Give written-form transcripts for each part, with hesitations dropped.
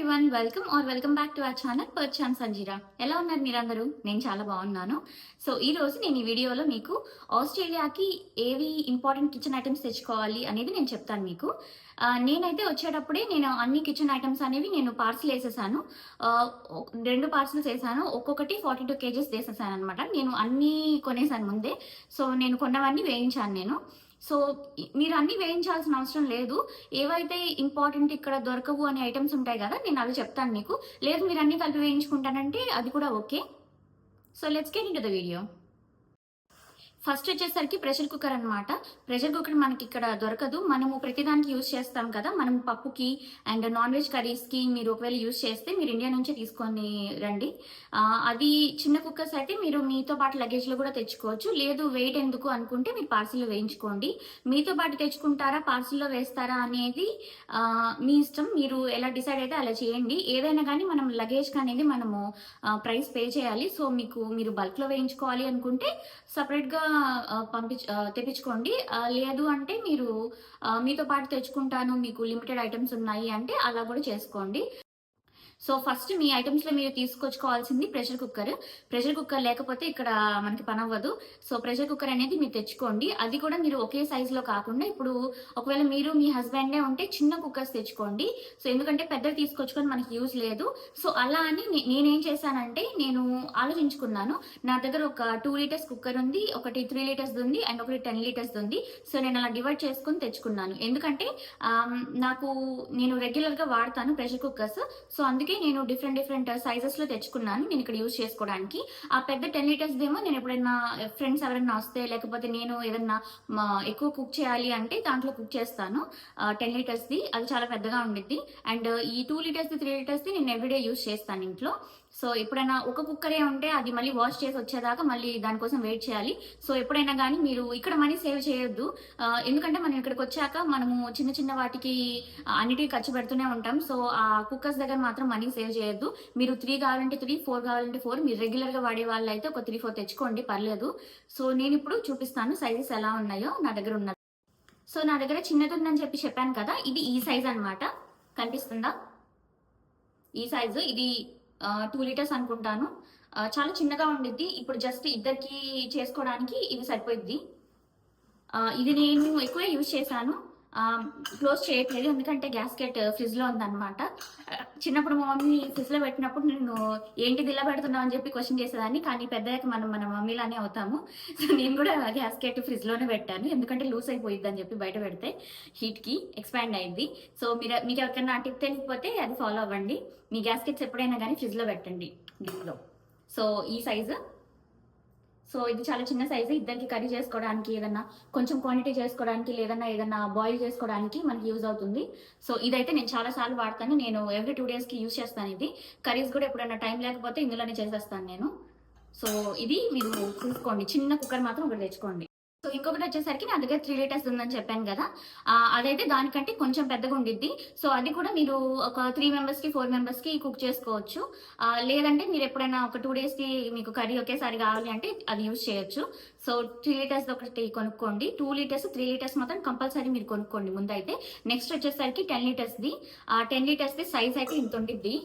Everyone, welcome back to our channel పర్చాన్ సంజీరా. ఎలా ఉన్నారు మీరందరూ? నేను చాలా బాగున్నాను. సో ఈ రోజు నేను ఈ వీడియోలో మీకు ఆస్ట్రేలియాకి ఏవి ఇంపార్టెంట్ కిచెన్ ఐటమ్స్ తెచ్చుకోవాలి అనేది నేను చెప్తాను మీకు. నేనైతే వచ్చేటప్పుడే నేను అన్ని కిచెన్ ఐటమ్స్ అనేవి నేను పార్సిల్ వేసేసాను. 2 పార్సిల్స్ వేసాను. ఒక్కొక్కటి 42 కేజెస్ వేసేసాను అనమాట. నేను అన్నీ కొనేసాను ముందే. సో నేను కొన్నవన్నీ వేయించాను నేను. సో మీరు అన్నీ వేయించాల్సిన అవసరం లేదు. ఏవైతే ఇంపార్టెంట్ ఇక్కడ దొరకవు అనే ఐటమ్స్ ఉంటాయి కదా, నేను అవి చెప్తాను మీకు. లేదు మీరు అన్నీ కలిపి వేయించుకుంటానంటే అది కూడా okay. So let's get into the video. First వచ్చేసరికి ప్రెషర్ కుక్కర్ అనమాట. ప్రెషర్ కుక్కర్ మనకి ఇక్కడ దొరకదు. మనము ప్రతిదానికి యూజ్ చేస్తాం కదా, మనం పప్పుకి అండ్ నాన్ వెజ్ కర్రీస్కి మీరు ఒకవేళ యూజ్ చేస్తే మీరు ఇండియా నుంచే తీసుకొని రండి. అది చిన్న కుక్కర్స్ అయితే మీరు మీతో పాటు లగేజ్లో కూడా తెచ్చుకోవచ్చు. లేదు వెయిట్ ఎందుకు అనుకుంటే మీరు పార్సిల్లో వేయించుకోండి. మీతో పాటు తెచ్చుకుంటారా పార్సిల్లో వేస్తారా అనేది మీ ఇష్టం. మీరు ఎలా డిసైడ్ అయితే అలా చేయండి. ఏదైనా కానీ మనం లగేజ్కి అనేది మనము ప్రైస్ పే చేయాలి. సో మీరు బల్క్లో వేయించుకోవాలి అనుకుంటే సపరేట్గా తెప్పించుకోండి. లేదు అంటే మీరు మీతో పాటు తెచ్చుకుంటాను, మీకు లిమిటెడ్ ఐటమ్స్ ఉన్నాయి అంటే అలా కూడా చేసుకోండి. సో ఫస్ట్ మీ ఐటమ్స్లో మీరు తీసుకొచ్చుకోవాల్సింది ప్రెషర్ కుక్కర్. ప్రెషర్ కుక్కర్ లేకపోతే ఇక్కడ మనకి పని అవ్వదు. సో ప్రెషర్ కుక్కర్ అనేది మీరు తెచ్చుకోండి. అది కూడా మీరు ఒకే సైజులో కాకుండా, ఇప్పుడు ఒకవేళ మీరు మీ హస్బెండే ఉంటే చిన్న కుక్కర్స్ తెచ్చుకోండి. సో ఎందుకంటే పెద్దవి తీసుకొచ్చుకొని మనకి యూజ్ లేదు. సో అలా అని నేనేం చేశానంటే, నేను ఆలోచించుకున్నాను. నా దగ్గర ఒక 2 లీటర్స్ కుక్కర్ ఉంది, ఒకటి 3 లీటర్స్ ఉంది అండ్ ఒకటి 10 లీటర్స్ ఉంది. సో నేను అలా డివైడ్ చేసుకుని తెచ్చుకున్నాను. ఎందుకంటే నేను రెగ్యులర్గా వాడతాను ప్రెషర్ కుక్కర్స్. సో అందుకే నేను డిఫరెంట్ సైజెస్లో తెచ్చుకున్నాను నేను ఇక్కడ యూజ్ చేసుకోవడానికి. ఆ పెద్ద 10 లీటర్స్ ఏమో నేను ఎప్పుడైనా ఫ్రెండ్స్ ఎవరైనా వస్తే, లేకపోతే నేను ఏదన్నా ఎక్కువ కుక్ చేయాలి అంటే దాంట్లో కుక్ చేస్తాను. 10 లీటర్స్ది అది చాలా పెద్దగా ఉండిద్ది. అండ్ ఈ 2 లీటర్స్ది 3 లీటర్స్ది నేను ఎవ్రీడే యూజ్ చేస్తాను ఇంట్లో. సో ఎప్పుడైనా ఒక కుక్కరే ఉంటే అది మళ్ళీ వాష్ చేసి వచ్చేదాకా మళ్ళీ దానికోసం వెయిట్ చేయాలి. సో ఎప్పుడైనా కానీ మీరు ఇక్కడ మనీ సేవ్ చేయొద్దు. ఎందుకంటే మనం ఇక్కడికి వచ్చాక మనము చిన్న వాటికి అన్నిటికీ ఖర్చు పెడుతూనే ఉంటాం. సో ఆ కుక్కర్స్ దగ్గర మాత్రం మనీ సేవ్ చేయొద్దు. మీరు 3 కావాలంటే 3, 4 కావాలంటే 4, మీరు రెగ్యులర్గా వాడే వాళ్ళు అయితే ఒక 3-4 తెచ్చుకోండి, పర్లేదు. సో నేను ఇప్పుడు చూపిస్తాను సైజెస్ ఎలా ఉన్నాయో నా దగ్గర ఉన్నది. సో నా దగ్గర చిన్నది ఉందని చెప్పాను కదా, ఇది ఈ సైజ్ అనమాట. కనిపిస్తుందా? ఈ సైజు ఇది 2 లీటర్స్ అనుకుంటాను. చాలా చిన్నగా ఉండిద్ది. ఇప్పుడు జస్ట్ ఇద్దరికి చేసుకోవడానికి ఇది సరిపోయిద్ది. ఇది నేను ఎక్కువ యూజ్ చేశాను. క్లోజ్ చేయట్లేదు ఎందుకంటే గ్యాస్కెట్ ఫ్రిడ్జ్లో ఉందన్నమాట. చిన్నప్పుడు మా మమ్మీ ఫ్రిడ్జ్లో పెట్టినప్పుడు నేను ఏంటిది ఇలా పెడుతున్నావు అని చెప్పి క్వశ్చన్ చేసేదాన్ని. కానీ పెద్దయ్యాక మనం మన మమ్మీలానే అవుతాము. సో నేను కూడా గ్యాస్కెట్ ఫ్రిడ్జ్లోనే పెట్టాను, ఎందుకంటే లూజ్ అయిపోయిద్ది అని చెప్పి బయట పెడితే హీట్కి ఎక్స్పాండ్ అయ్యిద్ది. సో మీకు ఎవరికైనా టిప్ తెలియకపోతే అది ఫాలో అవ్వండి. మీ గ్యాస్కెట్స్ ఎప్పుడైనా కానీ ఫ్రిడ్జ్లో పెట్టండి, డీప్లో. సో ఈ సైజు. సో ఇది చాలా చిన్న సైజు. ఇద్దరికి కర్రీ చేసుకోవడానికి, ఏదన్నా కొంచెం క్వాంటిటీ చేసుకోవడానికి, లేదన్నా ఏదన్నా బాయిల్ చేసుకోవడానికి మనకి యూజ్ అవుతుంది. సో ఇదైతే నేను చాలాసార్లు వాడతాను. నేను ఎవ్రీ 2 డేస్కి యూజ్ చేస్తాను ఇది. కర్రీస్ కూడా ఎప్పుడైనా టైం లేకపోతే ఇందులోనే చేసేస్తాను నేను. సో ఇది మీరు చూసుకోండి, చిన్న కుక్కర్ మాత్రం ఒకటి తెచ్చుకోండి. సో ఇంకొకటి వచ్చేసరికి నా దగ్గర 3 లీటర్స్ ఉందని చెప్పాను కదా, అదైతే దానికంటే కొంచెం పెద్దగా ఉండిద్ది. సో అది కూడా మీరు ఒక 3 మెంబర్స్కి 4 మెంబర్స్కి కుక్ చేసుకోవచ్చు. లేదంటే మీరు ఎప్పుడైనా ఒక 2 డేస్కి మీకు కర్రీ ఒకేసారి కావాలి అంటే అది యూజ్ చేయొచ్చు. సో 3 లీటర్స్ ఒకటి కొనుక్కోండి. 2 లీటర్స్ 3 లీటర్స్ మాత్రం కంపల్సరీ మీరు కొనుక్కోండి ముందైతే. నెక్స్ట్ వచ్చేసరికి 10 లీటర్స్ది. 10 లీటర్స్ది సైజ్ అయితే ఇంత ఉండిద్ది.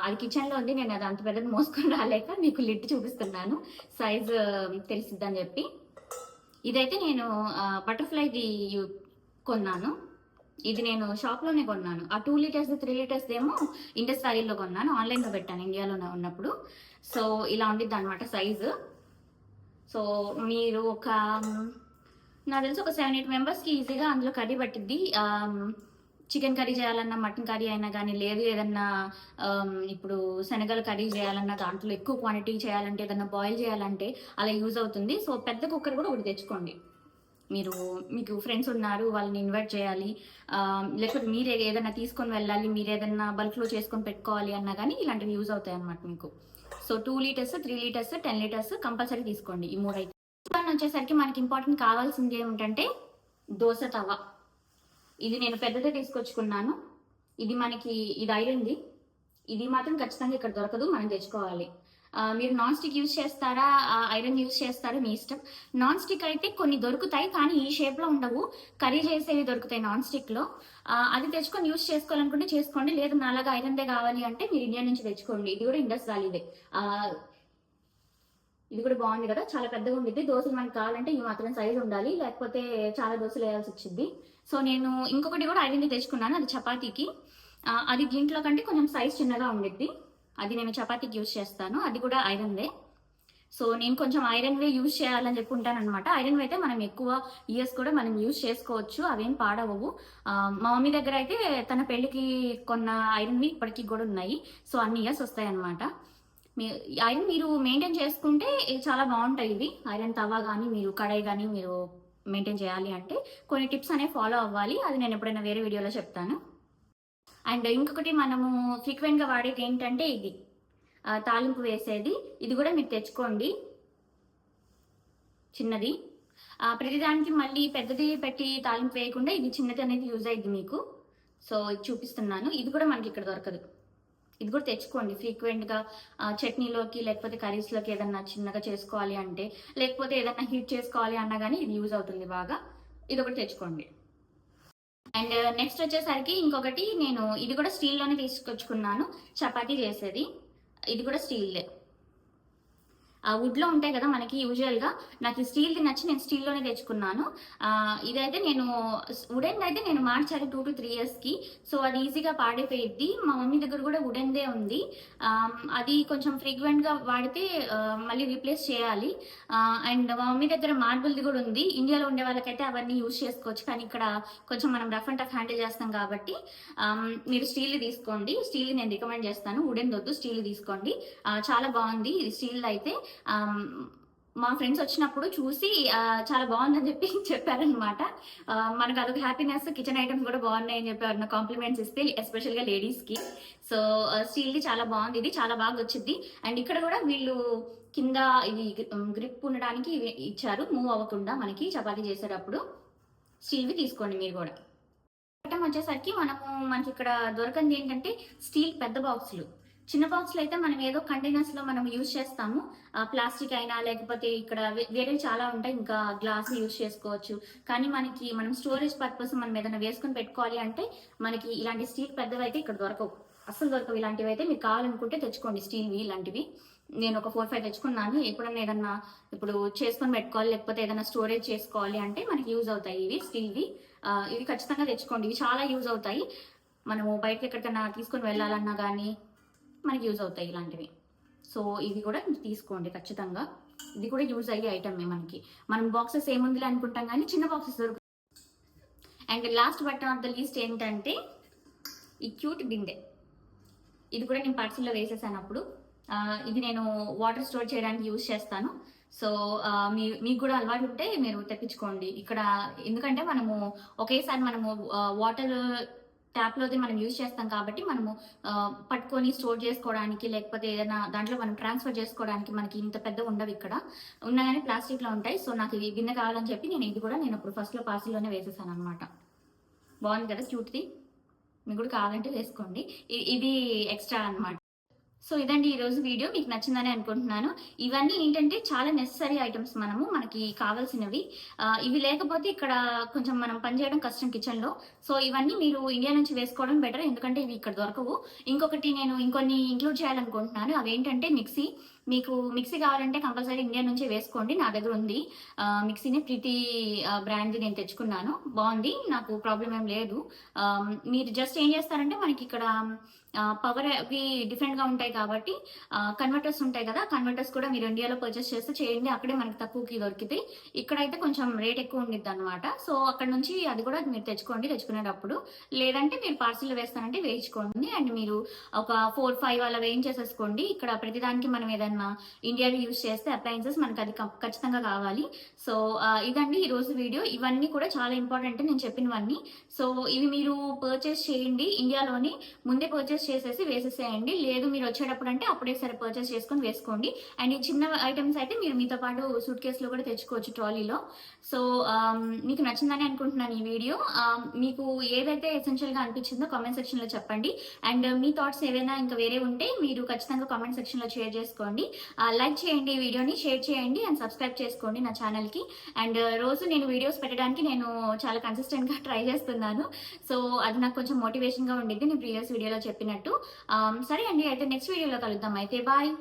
అది కిచెన్లో ఉంది, నేను అది అంత పెద్దది మోసుకొని రాలేక మీకు లిడ్ చూపిస్తున్నాను సైజ్ తెలిసిద్దని చెప్పి. ఇదైతే నేను బటర్ఫ్లైది కొన్నాను. ఇది నేను షాప్లోనే కొన్నాను. ఆ 2 లీటర్స్ 3 లీటర్స్ ఏమో ఇండస్ వ్యాలీలో కొన్నాను, ఆన్లైన్లో పెట్టాను ఇండియాలో ఉన్నప్పుడు. సో ఇలా ఉండిద్ది అనమాట సైజు. సో మీరు నాకు తెలిసి ఒక 7-8 మెంబర్స్కి ఈజీగా అందులో కర్రీ పట్టిద్ది. చికెన్ కర్రీ చేయాలన్నా, మటన్ కర్రీ అయినా కానీ, లేదు ఏదన్నా ఇప్పుడు శనగల కర్రీ చేయాలన్నా, దాంట్లో ఎక్కువ క్వాంటిటీ చేయాలంటే, ఏదన్నా బాయిల్ చేయాలంటే అలా యూజ్ అవుతుంది. సో పెద్ద కుక్కర్ కూడా ఒకటి తెచ్చుకోండి. మీకు ఫ్రెండ్స్ ఉన్నారు, వాళ్ళని ఇన్వైట్ చేయాలి, లేకపోతే మీరే ఏదైనా తీసుకొని వెళ్ళాలి, మీరు ఏదైనా బల్క్లో చేసుకొని పెట్టుకోవాలి అన్నా కానీ ఇలాంటివి యూజ్ అవుతాయి అన్నమాట మీకు. So 2 litres 3 litres 10 litres compulsory తీసుకోండి, ఈ 3 అయితే. వచ్చేసరికి మనకి ఇంపార్టెంట్ కావాల్సింది ఏమిటంటే దోశ తవా. ఇది నేను పెద్దదే తీసుకొచ్చుకున్నాను. ఇది ఐరన్ది. ఇది మాత్రం ఖచ్చితంగా ఇక్కడ దొరకదు, మనం తెచ్చుకోవాలి. మీరు నాన్ స్టిక్ యూస్ చేస్తారా, ఐరన్ యూస్ చేస్తారో మీ ఇష్టం. నాన్ స్టిక్ అయితే కొన్ని దొరుకుతాయి, కానీ ఈ షేప్లో ఉండవు. కర్రీ చేసేవి దొరుకుతాయి నాన్ స్టిక్లో. అది తెచ్చుకొని యూస్ చేసుకోవాలనుకుంటే చేసుకోండి, లేదు నాలాగా ఐరన్దే కావాలి అంటే మీరు ఇండియా నుంచి తెచ్చుకోండి. ఇది కూడా ఇండస్ వ్యాలీదే. ఇది కూడా బాగుంది కదా, చాలా పెద్దగా ఉండిద్ది. దోశలు మనకి కావాలంటే ఈ మాత్రం సైజు ఉండాలి, లేకపోతే చాలా దోశలు వేయాల్సి వచ్చింది. సో నేను ఇంకొకటి కూడా ఐరన్ది తెచ్చుకున్నాను, అది చపాతీకి. అది దీంట్లో కంటే కొంచెం సైజ్ చిన్నగా ఉండిద్ది. అది నేను చపాతీకి యూజ్ చేస్తాను, అది కూడా ఐరన్దే. సో నేను కొంచెం ఐరన్వే యూజ్ చేయాలని చెప్పి ఉంటాను అనమాట. ఐరన్ అయితే మనం ఎక్కువ ఇయర్స్ కూడా మనం యూజ్ చేసుకోవచ్చు, అవేం పాడవవు. మా మమ్మీ దగ్గర అయితే తన పెళ్ళికి కొన్న ఐరన్వి ఇప్పటికీ కూడా ఉన్నాయి. సో అన్ని ఇయర్స్ వస్తాయి అనమాట. ఐరన్ మీరు మెయింటైన్ చేసుకుంటే చాలా బాగుంటాయి ఇవి. ఐరన్ తవా కానీ మీరు కడాయి కానీ మీరు మెయింటైన్ చేయాలి అంటే కొన్ని టిప్స్ అనేవి ఫాలో అవ్వాలి. అది నేను ఎప్పుడైనా వేరే వీడియోలో చెప్తాను. అండ్ ఇంకొకటి మనము ఫ్రీక్వెంట్గా వాడేది ఏంటంటే ఇది తాలింపు వేసేది. ఇది కూడా మీరు తెచ్చుకోండి, చిన్నది. ప్రతిదానికి మళ్ళీ పెద్దది పెట్టి తాలింపు వేయకుండా ఇది చిన్నది అనేది యూజ్ అయ్యింది మీకు. సో ఇది చూపిస్తున్నాను. ఇది కూడా మనకి ఇక్కడ దొరకదు, ఇది కూడా తెచ్చుకోండి ఫ్రీక్వెంట్గా. చట్నీలోకి లేకపోతే కర్రీస్లోకి ఏదన్నా చిన్నగా చేసుకోవాలి అంటే, లేకపోతే ఏదన్నా హీట్ చేసుకోవాలి అన్నా కానీ ఇది యూజ్ అవుతుంది బాగా. ఇది ఒకటి తెచ్చుకోండి. అండ్ నెక్స్ట్ వచ్చేసరికి ఇంకొకటి, నేను ఇది కూడా స్టీల్లోనే తీసుకొచ్చుకున్నాను, చపాతీ చేసేది. ఇది కూడా స్టీల్దే. వుడ్లో ఉంటాయి కదా మనకి యూజువల్గా. నాకు ఈ స్టీల్ది నచ్చి నేను స్టీల్లోనే తెచ్చుకున్నాను. ఇదైతే నేను వుడెన్ అయితే నేను మార్చాలి 2 to 3 yearsకి. సో అది ఈజీగా పాడైపోయిద్ది. మా మమ్మీ దగ్గర కూడా వుడెన్దే ఉంది. అది కొంచెం ఫ్రీక్వెంట్గా వాడితే మళ్ళీ రీప్లేస్ చేయాలి. అండ్ మా మమ్మీ దగ్గర మార్బుల్ది కూడా ఉంది. ఇండియాలో ఉండే వాళ్ళకైతే అవన్నీ యూజ్ చేసుకోవచ్చు, కానీ ఇక్కడ కొంచెం మనం రఫ్ అండ్ టఫ్ హ్యాండిల్ చేస్తాం కాబట్టి మీరు స్టీల్ తీసుకోండి. స్టీల్ నేను రికమెండ్ చేస్తాను, వుడెన్ వద్దు, స్టీల్ తీసుకోండి. చాలా బాగుంది స్టీల్ అయితే. మా ఫ్రెండ్స్ వచ్చినప్పుడు చూసి చాలా బాగుందని చెప్పి చెప్పారనమాట. మనకు అదొక హ్యాపీనెస్. కిచెన్ ఐటమ్స్ కూడా బాగున్నాయి అని చెప్పి ఎవరైనా కాంప్లిమెంట్స్ ఇస్తే, ఎస్పెషల్గా లేడీస్కి. సో స్టీల్ది చాలా బాగుంది, ఇది చాలా బాగా వచ్చింది. అండ్ ఇక్కడ కూడా వీళ్ళు కింద ఇది గ్రిప్ ఉండడానికి ఇచ్చారు, మూవ్ అవ్వకుండా మనకి చపాతీ చేసేటప్పుడు. స్టీల్వి తీసుకోండి మీరు కూడా. ఐటమ్ వచ్చేసరికి మనకి ఇక్కడ దొరకంది ఏంటంటే స్టీల్ పెద్ద బాక్సులు. చిన్న బాక్స్లో అయితే మనం ఏదో కంటైనర్స్లో మనం యూజ్ చేస్తాము, ప్లాస్టిక్ అయినా లేకపోతే ఇక్కడ వేరే చాలా ఉంటాయి, ఇంకా గ్లాస్ యూజ్ చేసుకోవచ్చు. కానీ మనం స్టోరేజ్ పర్పస్ మనం ఏదైనా వేసుకొని పెట్టుకోవాలి అంటే మనకి ఇలాంటి స్టీల్ పెద్దవి అయితే ఇక్కడ దొరకవు, అస్సలు దొరకవు. ఇలాంటివి అయితే మీరు కావాలనుకుంటే తెచ్చుకోండి, స్టీల్వి ఇలాంటివి. నేను ఒక 4-5 తెచ్చుకున్నాను. ఎప్పుడన్నా ఏదన్నా ఇప్పుడు చేసుకొని పెట్టుకోవాలి, లేకపోతే ఏదైనా స్టోరేజ్ చేసుకోవాలి అంటే మనకి యూజ్ అవుతాయి ఇవి స్టీల్వి. ఇవి ఖచ్చితంగా తెచ్చుకోండి, ఇవి చాలా యూజ్ అవుతాయి. మనము బయటకి ఎక్కడికైనా తీసుకొని వెళ్ళాలన్నా కానీ మనకి యూజ్ అవుతాయి ఇలాంటివి. సో ఇవి కూడా తీసుకోండి ఖచ్చితంగా. ఇది కూడా యూజ్ అయ్యే ఐటమే మనకి. మనం బాక్సెస్ ఏముందిలే అనుకుంటాం కానీ చిన్న బాక్సెస్ దొరుకుతాయి. And last but not the least ఏంటంటే ఈ క్యూట్ బిందె. ఇది కూడా నేను పార్సల్లో వేసేసాను అప్పుడు. ఇది నేను వాటర్ స్టోర్ చేయడానికి యూజ్ చేస్తాను. సో మీకు కూడా అలవాటు ఉంటే మీరు తెప్పించుకోండి ఇక్కడ. ఎందుకంటే మనము ఒకేసారి వాటర్ ట్యాప్లోది మనం యూజ్ చేస్తాం కాబట్టి మనము పట్టుకొని స్టోర్ చేసుకోవడానికి, లేకపోతే ఏదైనా దాంట్లో మనం ట్రాన్స్ఫర్ చేసుకోవడానికి మనకి ఇంత పెద్ద ఉండవు, ఇక్కడ ఉన్నాయని ప్లాస్టిక్లో ఉంటాయి. సో నాకు ఇది గిన్నె కావాలని చెప్పి ఇది కూడా నేను ఇప్పుడు ఫస్ట్లో పార్సిల్లోనే వేసేసాను అనమాట. బాగుంది కదా క్యూట్ది, మీకు కూడా కావాలంటే వేసుకోండి. ఇది ఎక్స్ట్రా అనమాట. సో ఇదండి ఈరోజు వీడియో, మీకు నచ్చిందని అనుకుంటున్నాను. ఇవన్నీ ఏంటంటే చాలా నెసెసరీ ఐటమ్స్ మనకి కావాల్సినవి. ఇవి లేకపోతే ఇక్కడ కొంచెం మనం పనిచేయడం కష్టం కిచెన్లో. సో ఇవన్నీ మీరు ఇండియా నుంచి వేసుకోవడం బెటర్, ఎందుకంటే ఇవి ఇక్కడ దొరకవు. ఇంకొకటి నేను ఇంకొన్ని ఇంక్లూడ్ చేయాలనుకుంటున్నాను, అవేంటంటే మిక్సీ. మీకు మిక్సీ కావాలంటే కంపల్సరీ ఇండియా నుంచే వేసుకోండి. నా దగ్గర ఉంది మిక్సీని, ప్రీతి బ్రాండ్ది నేను తెచ్చుకున్నాను, బాగుంది, నాకు ప్రాబ్లం ఏం లేదు. మీరు జస్ట్ ఏం చేస్తారంటే మనకి ఇక్కడ పవర్ అవి డిఫరెంట్గా ఉంటాయి కాబట్టి కన్వర్టర్స్ ఉంటాయి కదా, కన్వర్టర్స్ కూడా మీరు ఇండియాలో పర్చేస్ చేస్తే చేయండి, అక్కడే మనకి తక్కువకి దొరికితే. ఇక్కడైతే కొంచెం రేట్ ఎక్కువ ఉండిద్ది అనమాట. సో అక్కడ నుంచి అది కూడా మీరు తెచ్చుకునేటప్పుడు. లేదంటే మీరు పార్సిల్ వేస్తానంటే వేయించుకోండి. అండ్ మీరు ఒక 4-5 అలా వేయించేసేసుకోండి. ఇక్కడ ప్రతిదానికి మనం ఏదన్నా ఇండియాలో యూజ్ చేస్తే అప్లయన్సెస్ మనకి అది ఖచ్చితంగా కావాలి. సో ఇదండి ఈరోజు వీడియో. ఇవన్నీ కూడా చాలా ఇంపార్టెంట్ నేను చెప్పినవన్నీ. సో ఇవి మీరు పర్చేస్ చేయండి, ఇండియాలోని ముందే పర్చేస్ చేసేసి వేసేసేయండి. లేదు మీరు వచ్చేటప్పుడు అంటే అప్పుడే సరే పర్చేస్ చేసుకొని వేసుకోండి. అండ్ ఈ చిన్న ఐటమ్స్ అయితే మీరు మీతో పాటు సూట్ కేసులో కూడా తెచ్చుకోవచ్చు, ట్రాలీలో. సో మీకు నచ్చిందని అనుకుంటున్నాను ఈ వీడియో. మీకు ఏదైతే ఎసెన్షియల్గా అనిపించిందో కామెంట్ సెక్షన్లో చెప్పండి. అండ్ మీ థాట్స్ ఏవైనా ఇంకా వేరే ఉంటే మీరు ఖచ్చితంగా కామెంట్ సెక్షన్లో షేర్ చేసుకోండి. చేసుకోండి, లైక్ చేయండి ఈ వీడియోని, షేర్ చేయండి అండ్ సబ్స్క్రైబ్ చేసుకోండి నా ఛానల్కి. అండ్ రోజు నేను వీడియోస్ పెట్టడానికి నేను చాలా కన్సిస్టెంట్గా ట్రై చేస్తున్నాను. సో అది నాకు కొంచెం మోటివేషన్గా ఉండిద్ది నేను ప్రీవియస్ వీడియోలో చెప్పినట్టు. సరే అండి, అయితే నెక్స్ట్ వీడియోలో కలుద్దాం. అయితే బాయ్.